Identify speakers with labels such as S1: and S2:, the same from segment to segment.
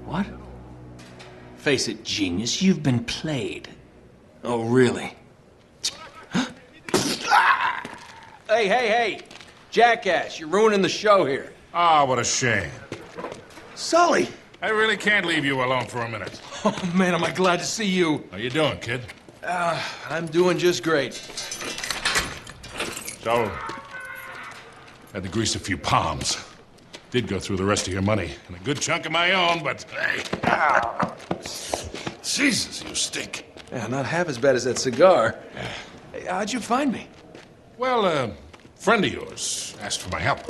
S1: What? Face it, genius, you've been played. Oh, really? Hey! Jackass, you're ruining the show here.
S2: Ah, what a shame.
S1: Sully!
S2: I really can't leave you alone for a minute.
S1: Oh, man, am I glad to see you.
S2: How you doing, kid?
S1: I'm doing just great.
S2: So, had to grease a few palms. Did go through the rest of your money, and a good chunk of my own, but hey. Jesus, you stink.
S1: Yeah, not half as bad as that cigar. Hey, how'd you find me?
S2: Well, a friend of yours asked for my help.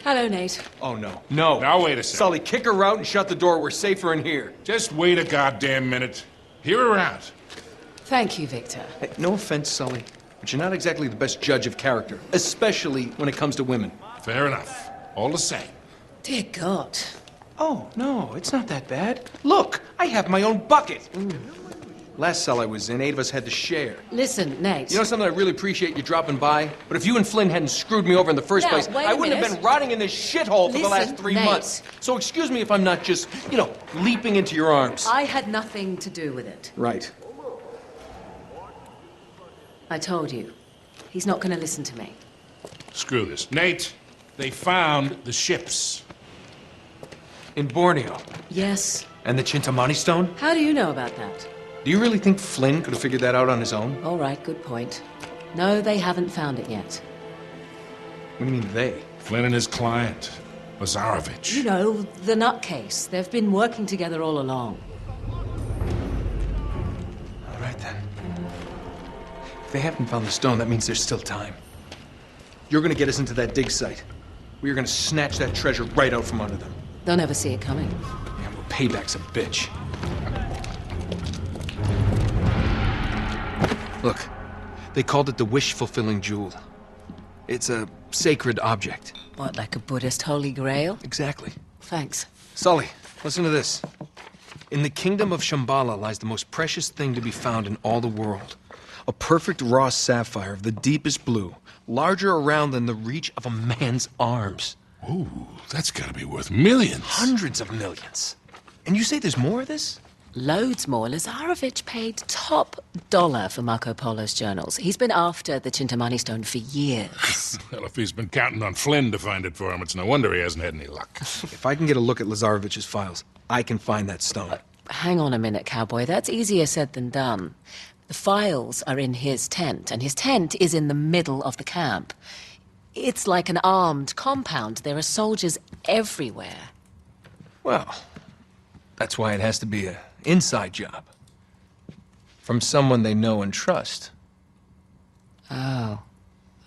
S3: Hello, Nate.
S1: Oh, no. No.
S2: Now, wait a second.
S1: Sully, kick her out and shut the door. We're safer in here.
S2: Just wait a goddamn minute. Hear her out.
S3: Thank you, Victor.
S1: Hey, no offense, Sully, but you're not exactly the best judge of character, especially when it comes to women.
S2: Fair enough. All the same.
S3: Dear God.
S1: Oh, no, it's not that bad. Look, I have my own bucket. Last cell I was in, 8 of us had to share.
S3: Listen, Nate.
S1: You know something, I really appreciate you dropping by, but if you and Flynn hadn't screwed me over in the first
S3: Now,
S1: place,
S3: wait
S1: I
S3: a
S1: wouldn't have
S3: minute.
S1: been rotting in this shithole for the last
S3: Listen,
S1: 3
S3: Nate.
S1: months. So excuse me if I'm not just, leaping into your arms.
S3: I had nothing to do with it.
S1: Right.
S3: I told you. He's not going to listen to me.
S2: Screw this. Nate, they found the ships.
S1: In Borneo.
S3: Yes.
S1: And the Chintamani stone?
S3: How do you know about that?
S1: Do you really think Flynn could have figured that out on his own?
S3: All right, good point. No, they haven't found it yet.
S1: What do you mean, they?
S2: Flynn and his client, Lazarovich.
S3: You know, the nutcase. They've been working together all along.
S1: All right, then. If they haven't found the stone, that means there's still time. You're gonna get us into that dig site. We are gonna snatch that treasure right out from under them.
S3: They'll never see it coming.
S1: Yeah, well, payback's a bitch. Look, they called it the wish-fulfilling jewel. It's a sacred object.
S3: What, like a Buddhist holy grail?
S1: Exactly.
S3: Thanks.
S1: Sully, listen to this. In the kingdom of Shambhala lies the most precious thing to be found in all the world. A perfect raw sapphire of the deepest blue, larger around than the reach of a man's arms.
S2: Ooh, that's gotta be worth millions.
S1: Hundreds of millions. And you say there's more of this?
S3: Loads more. Lazarovich paid top dollar for Marco Polo's journals. He's been after the Chintamani stone for years.
S2: Well, if he's been counting on Flynn to find it for him, it's no wonder he hasn't had any luck.
S1: If I can get a look at Lazarovich's files, I can find that stone.
S3: Hang on a minute, cowboy. That's easier said than done. The files are in his tent, and his tent is in the middle of the camp. It's like an armed compound. There are soldiers everywhere.
S1: Well, that's why it has to be an inside job. From someone they know and trust.
S3: Oh.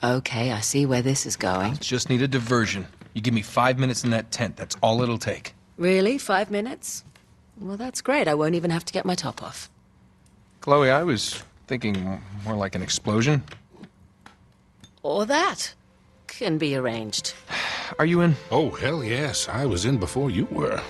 S3: Okay, I see where this is going.
S1: Just need a diversion. You give me 5 minutes in that tent, that's all it'll take.
S3: Really? 5 minutes? Well, that's great. I won't even have to get my top off.
S1: Chloe, I was thinking more like an explosion.
S3: Or that. Can be arranged.
S1: Are you in?
S2: Oh, hell yes. I was in before you were.